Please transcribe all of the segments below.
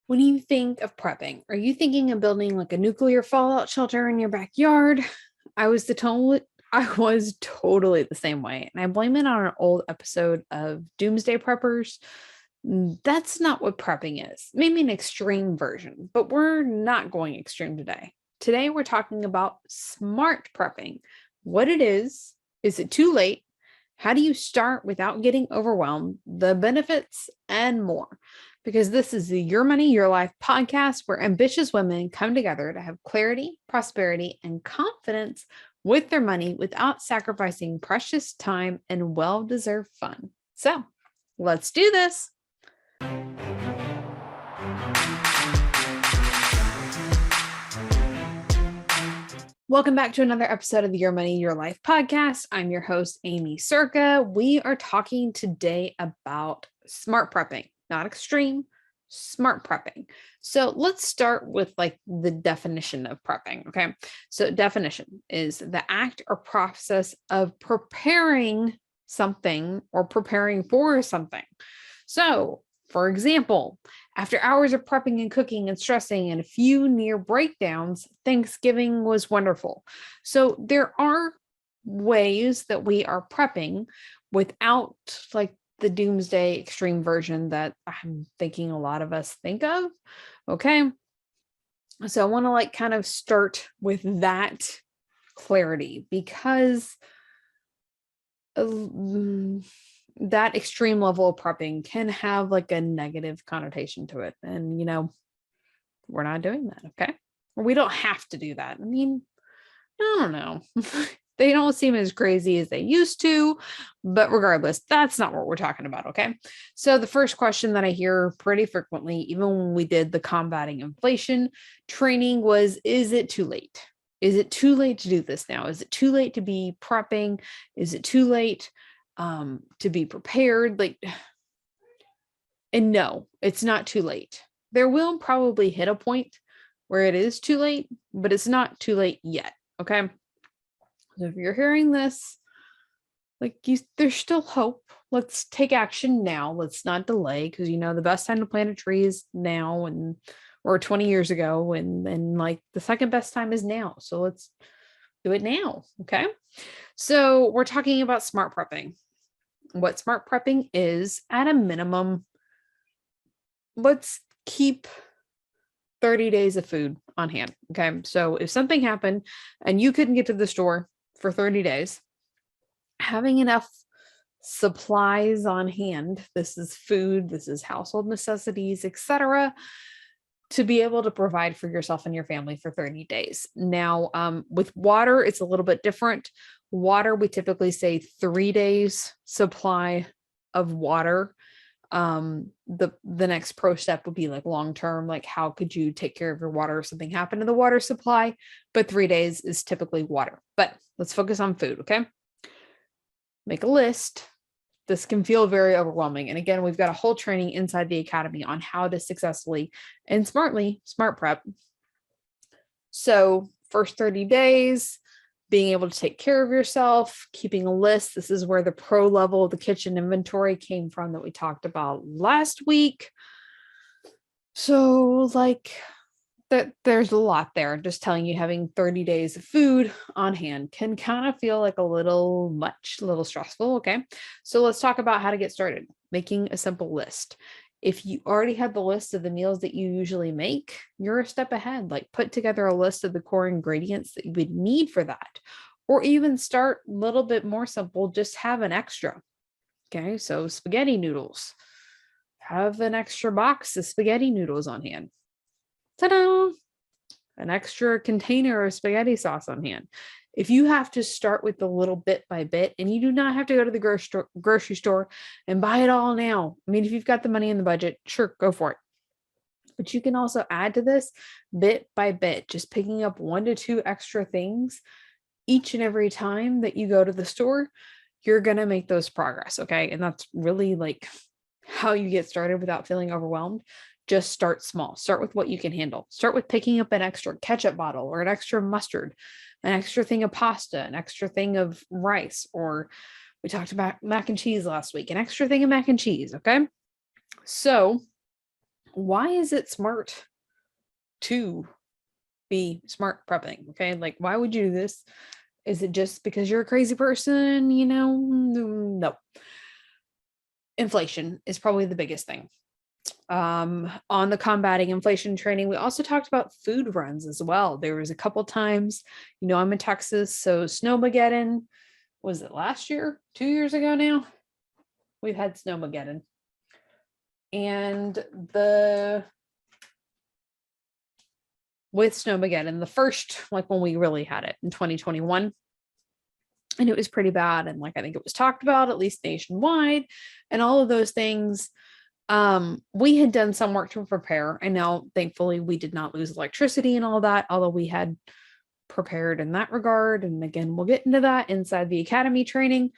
When you think of prepping, are you thinking of building like a nuclear fallout shelter in your backyard? I was totally the same way. And I blame it on an old episode of Doomsday Preppers. That's not what prepping is. Maybe an extreme version, but we're not going extreme today. Today we're talking about smart prepping. What it is it too late? How do you start without getting overwhelmed? The benefits and more. Because this is the Your Money, Your Life podcast where ambitious women come together to have clarity, prosperity, and confidence with their money without sacrificing precious time and well deserved fun. So let's do this. Welcome back to another episode of the Your Money, Your Life podcast. I'm your host, Aimee Cerka. We are talking today about smart prepping, not extreme, smart prepping. So let's start with like the definition of prepping. Okay. So definition is the act or process of preparing something or preparing for something. So for example, after hours of prepping and cooking and stressing and a few near breakdowns, Thanksgiving was wonderful. So there are ways that we are prepping without like the doomsday extreme version that I'm thinking a lot of us think of. Okay. So I want to like kind of start with that clarity because that extreme level of prepping can have like a negative connotation to it. And, we're not doing that. Okay. Or we don't have to do that. I mean, I don't know. They don't seem as crazy as they used to, but regardless, that's not what we're talking about. Okay. So the first question that I hear pretty frequently, even when we did the combating inflation training was, is it too late? Is it too late to do this now? Is it too late to be prepping? Is it too late to be prepared? And no, it's not too late. There will probably hit a point where it is too late, but it's not too late yet. Okay. So if you're hearing this, there's still hope. Let's take action now. Let's not delay because the best time to plant a tree is now or 20 years ago, and like the second best time is now. So let's do it now. Okay. So we're talking about smart prepping. What smart prepping is at a minimum, let's keep 30 days of food on hand. Okay. So if something happened and you couldn't get to the store for 30 days, having enough supplies on hand, this is food, this is household necessities, etc., to be able to provide for yourself and your family for 30 days. Now, with water, it's a little bit different. Water, we typically say 3 days supply of water. The next pro step would be like long-term, like how could you take care of your water if something happened to the water supply, but 3 days is typically water. But let's focus on food. Okay. Make a list. This can feel very overwhelming. And again, we've got a whole training inside the academy on how to successfully and smartly smart prep. So first 30 days, being able to take care of yourself, keeping a list. This is where the pro level of the kitchen inventory came from that we talked about last week. So there's a lot there. Just telling you, having 30 days of food on hand can kind of feel like a little much, a little stressful. Okay. So let's talk about how to get started. Making a simple list. If you already have the list of the meals that you usually make, you're a step ahead. Like put together a list of the core ingredients that you would need for that, or even start a little bit more simple. Just have an extra. Okay. So spaghetti noodles, have an extra box of spaghetti noodles on hand. Ta-da! An extra container of spaghetti sauce on hand. If you have to start with the little bit by bit, and you do not have to go to the grocery store and buy it all now. I mean, if you've got the money in the budget, sure, go for it. But you can also add to this bit by bit, just picking up 1 to 2 extra things each and every time that you go to the store. You're going to make those progress. Okay. And that's really like how you get started without feeling overwhelmed. Just start small. Start with what you can handle. Start with picking up an extra ketchup bottle or an extra mustard, an extra thing of pasta, an extra thing of rice, or we talked about mac and cheese last week, an extra thing of mac and cheese. Okay. So why is it smart to be smart prepping? Okay. Like, why would you do this? Is it just because you're a crazy person? No. Inflation is probably the biggest thing. On the combating inflation training, we also talked about food runs as well. There was a couple times, I'm in Texas, so Snowmageddon, was it last year, 2 years ago now? We've had Snowmageddon. And with Snowmageddon, the first, like when we really had it in 2021, and it was pretty bad. And like, I think it was talked about at least nationwide and all of those things. We had done some work to prepare, and now thankfully we did not lose electricity and all that, although we had prepared in that regard. And again, we'll get into that inside the academy training.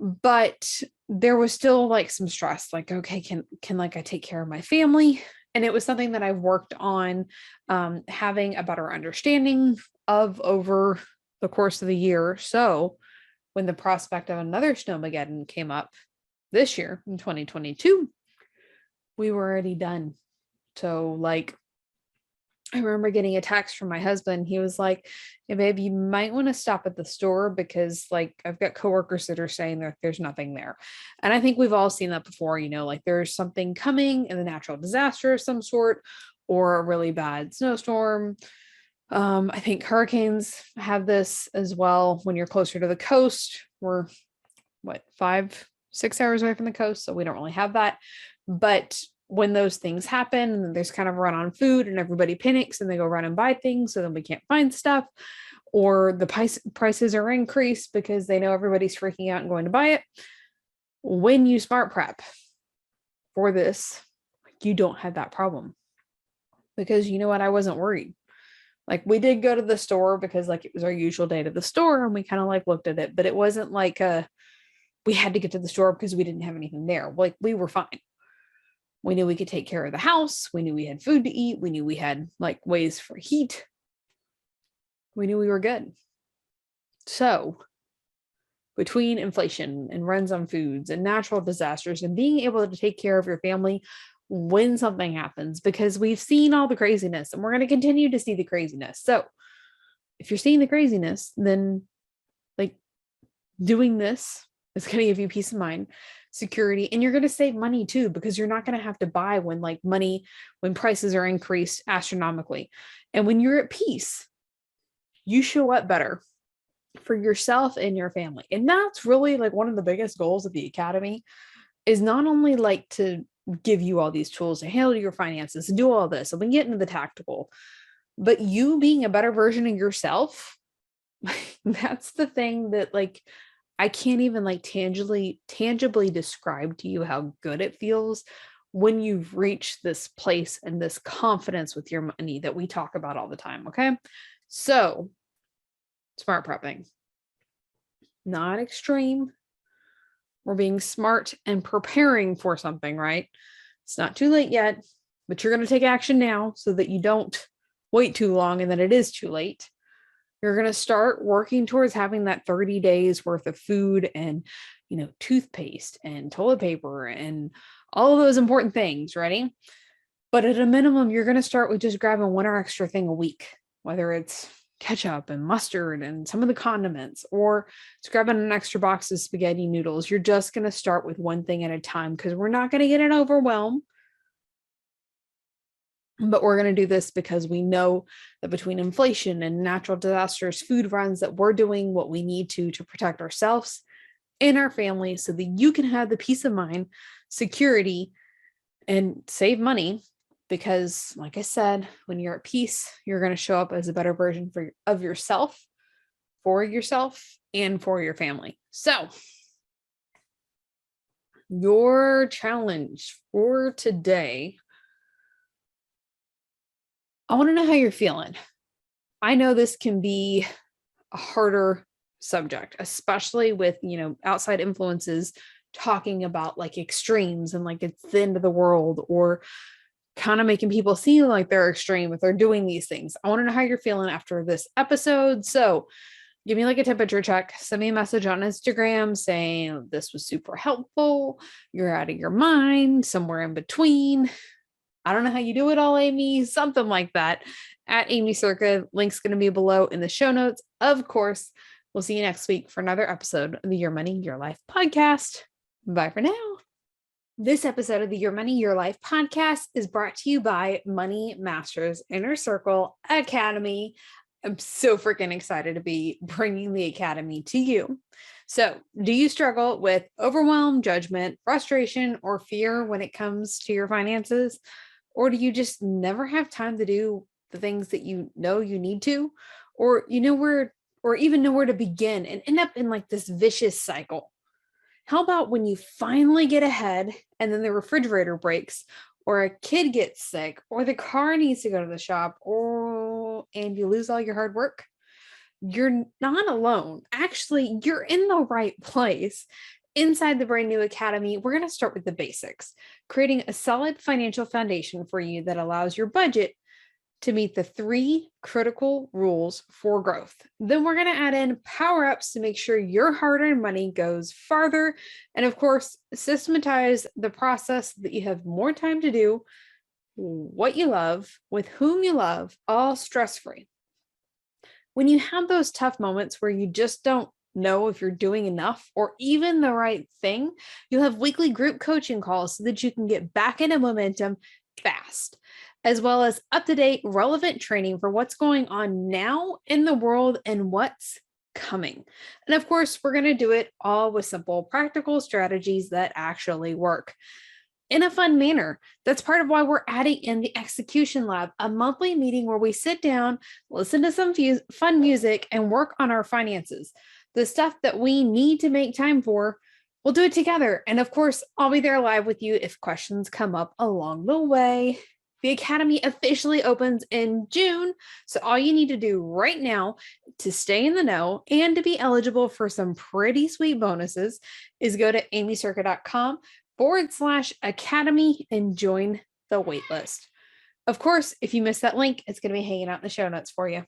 But there was still like some stress, like, okay, can like I take care of my family? And it was something that I've worked on having a better understanding of over the course of the year. So when the prospect of another Snowmageddon came up this year in 2022, we were already done. So like, I remember getting a text from my husband. He was like, "Hey, babe, you might want to stop at the store because like I've got coworkers that are saying that there's nothing there." And I think we've all seen that before, like there's something coming in a natural disaster of some sort or a really bad snowstorm. I think hurricanes have this as well when you're closer to the coast. We're 5-6 hours away from the coast, so we don't really have that. But when those things happen and there's kind of a run on food and everybody panics and they go run and buy things, so then we can't find stuff, or the prices are increased because they know everybody's freaking out and going to buy it. When you smart prep for this, you don't have that problem, because you know what? I wasn't worried. Like, we did go to the store because like it was our usual day to the store, and we kind of like looked at it, but it wasn't like we had to get to the store because we didn't have anything there. Like, we were fine. We knew we could take care of the house. We knew we had food to eat. We knew we had like ways for heat. We knew we were good. So between inflation and runs on foods and natural disasters and being able to take care of your family when something happens, because we've seen all the craziness and we're going to continue to see the craziness. So if you're seeing the craziness, then like doing this is going to give you peace of mind, security, and you're going to save money too, because you're not going to have to buy when prices are increased astronomically. And when you're at peace, you show up better for yourself and your family. And that's really like one of the biggest goals of the academy, is not only like to give you all these tools to handle your finances and do all this, and we get into the tactical, but you being a better version of yourself. That's the thing that like I can't even like tangibly describe to you how good it feels when you've reached this place and this confidence with your money that we talk about all the time. Okay. So smart prepping, not extreme. We're being smart and preparing for something, right? It's not too late yet, but you're going to take action now so that you don't wait too long and then it is too late. You're going to start working towards having that 30 days worth of food and, toothpaste and toilet paper and all of those important things ready. But at a minimum, you're going to start with just grabbing one or extra thing a week, whether it's ketchup and mustard and some of the condiments, or it's grabbing an extra box of spaghetti noodles. You're just going to start with one thing at a time, because we're not going to get an overwhelm. But we're going to do this because we know that between inflation and natural disasters, food runs, that we're doing what we need to protect ourselves and our family so that you can have the peace of mind, security, and save money. Because like I said, when you're at peace, you're going to show up as a better version of yourself, for yourself, and for your family. So your challenge for today, I want to know how you're feeling. I know this can be a harder subject, especially with, outside influences talking about like extremes and like it's the end of the world, or kind of making people seem like they're extreme if they're doing these things. I want to know how you're feeling after this episode. So give me like a temperature check, send me a message on Instagram saying this was super helpful, you're out of your mind, somewhere in between. I don't know how you do it all, Aimee, something like that. At Aimee Cerka, link's going to be below in the show notes. Of course, we'll see you next week for another episode of the Your Money, Your Life podcast. Bye for now. This episode of the Your Money, Your Life podcast is brought to you by Money Masters Inner Circle Academy. I'm so freaking excited to be bringing the academy to you. So, do you struggle with overwhelm, judgment, frustration, or fear when it comes to your finances? Or do you just never have time to do the things that you know you need to? Or even know where to begin and end up in like this vicious cycle? How about when you finally get ahead and then the refrigerator breaks, or a kid gets sick, or the car needs to go to the shop, and you lose all your hard work? You're not alone. Actually, you're in the right place. Inside the brand new academy, we're going to start with the basics, creating a solid financial foundation for you that allows your budget to meet the 3 critical rules for growth. Then we're going to add in power-ups to make sure your hard-earned money goes farther. And of course, systematize the process so that you have more time to do what you love, with whom you love, all stress-free. When you have those tough moments where you just don't know if you're doing enough or even the right thing, you'll have weekly group coaching calls so that you can get back into momentum fast, as well as up-to-date relevant training for what's going on now in the world and what's coming. And of course, we're going to do it all with simple, practical strategies that actually work in a fun manner. That's part of why we're adding in the Execution Lab, a monthly meeting where we sit down, listen to some fun music, and work on our finances. The stuff that we need to make time for, we'll do it together. And of course, I'll be there live with you if questions come up along the way. The Academy officially opens in June, so all you need to do right now to stay in the know and to be eligible for some pretty sweet bonuses is go to aimeecerka.com/academy and join the waitlist. Of course, if you missed that link, it's going to be hanging out in the show notes for you.